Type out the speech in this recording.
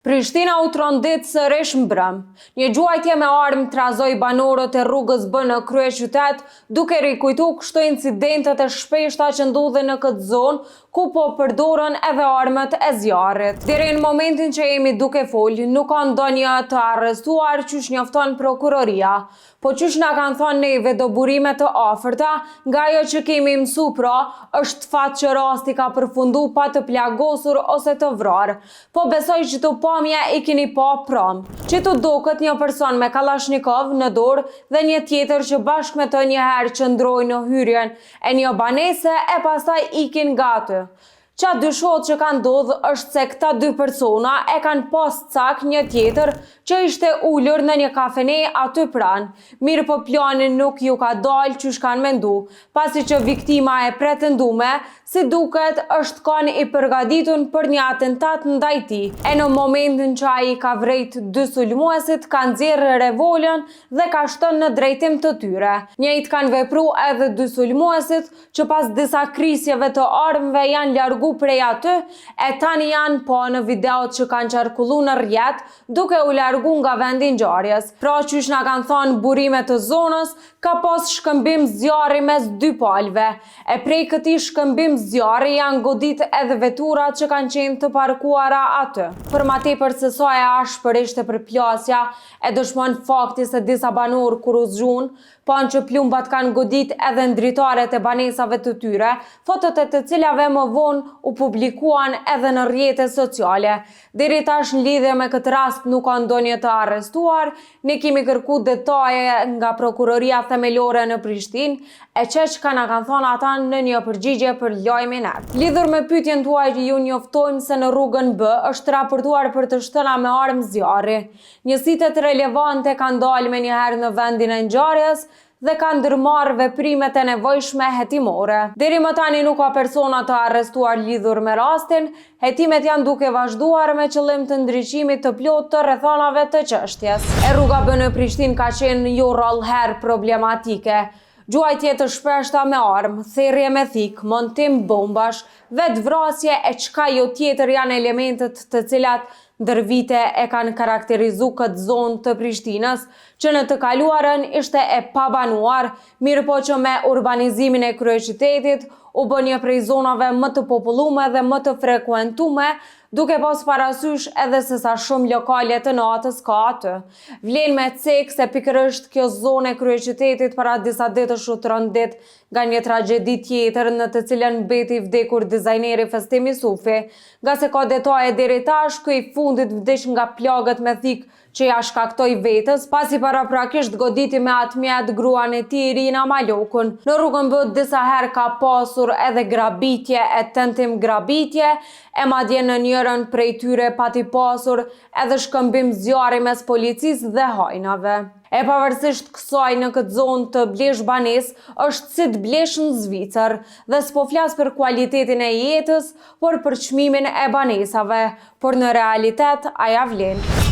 Prishtina u trondit sërish mbrëm. Një gjuajtje me armë trazoi banorët e rrugës B në kryeqytet, duke rikujtu kështu incidentet e shpeshta që ndodhin në këtë zonë, ku po përdoren edhe armët e zjarrit. Deri në momentin që jemi duke folë, nuk ka ndonjë të arrestuar, qysh njofton prokuroria. Po qysh na kanë thënë neve do burime të afërta, nga ajo që kemi mësu pra, është fat që rasti ka përfundu pa të plagosur ose të vrarë. Po besoj që të pamje i keni pa pram. Që të duket një person me Kalashnikov në dorë dhe një tjetër që bashkë me të njëherë qëndrojnë në hyrjen e një banese e pastaj ikin nga aty. Qa dyshohet që kanë ndodhë është se këta dy persona e kanë pas cak një tjetër që ishte ullur në një kafene aty pranë. Mirë po planin nuk ju ka dalë që shkanë mendu, pasi që viktima e pretendume, si duket është kanë i përgatitun për një atentat ndaj tij. E në momentin që ai ka vrejt dy sulmuesit, kanë nxjerrë revolën dhe ka shtën në drejtim të tyre. Njëjtë kanë vepru edhe dy sulmuesit që pas disa krisjeve të armëve janë largu prej aty, e tani janë po në videot që kanë qarkullu në rrjet duke u largu nga vendi ngjarjes. Pra qysh na kanë thënë burime të zonës, ka pas shkëmbim zjarri mes dy palëve. E prej këtij shkëmbim zjarri janë godit edhe veturat që kanë qenë të parkuara aty. Për ma tepër se sa e ashpër ishte përplasja, e dëshmon fakti se disa banorë kur u zgjun, panë që plumbat kanë godit edhe ndritaret e banesave të tyre, fotot e të cilave më vonë u publikuan edhe në rrjetet sociale. Deri tash në lidhje me këtë rast nuk ka ndonjë të arrestuar, ne kemi kërku detaje nga prokuroria themelore në Prishtinë, e që na kanë thonë ata në një përgjigje për lajmin e. Lidhur me pyetjen tuaj, ju njoftojmë se në rrugën B është raportuar për të shtëna me armë zjarri. Njësitet relevante kanë dalë me njëherë në vendin e ngjarjes dhe kanë ndërmarrë veprimet e nevojshme hetimore. Deri më tani nuk ka persona të arrestuar lidhur me rastin, hetimet janë duke vazhduar me qëllim të ndriçimit të plotë të rrethonave të çështjes. E rruga B në Prishtinë ka qenë jo rrallëherë problematike. Gjuajtje të shpeshta me armë, therrje me thik, montim bombash, vetvrasje e çka jo tjetër janë elementet të cilat ndër vite e kanë karakterizu këtë zonë të Prishtinës, që në të kaluarën ishte e pabanuar, mirë po që me urbanizimin e kryeqytetit u bë një prej zonave më të popullume dhe më të frekuentume, duke pas parasysh edhe se sa shumë lokale të natës ka aty. Vlen me cek se pikërisht kjo zonë e kryeqytetit para disa ditësh u trondit nga një tragjedi tjetër në të cilën mbeti vdekur dizajneri Festimi Sufi, nga se ka detaje deri tash ky i fundit vdiq nga plagët me thik që ja shkaktoi vetës, pasi paraprakisht goditi me atë mjet gruan e tij Irina Malokun. Në rrugën B disa herë ka pasur edhe grabitje e tentim grabitje, e madje në njërën prej tyre pati pasur edhe shkëmbim zjarri mes policisë dhe hajnave. E pavarësisht kësaj në këtë zonë të blesh banes është si të blesh në Zvicër, dhe s'po flas për kualitetin e jetës, por për çmimin e banesave, por në realitet aja vlen.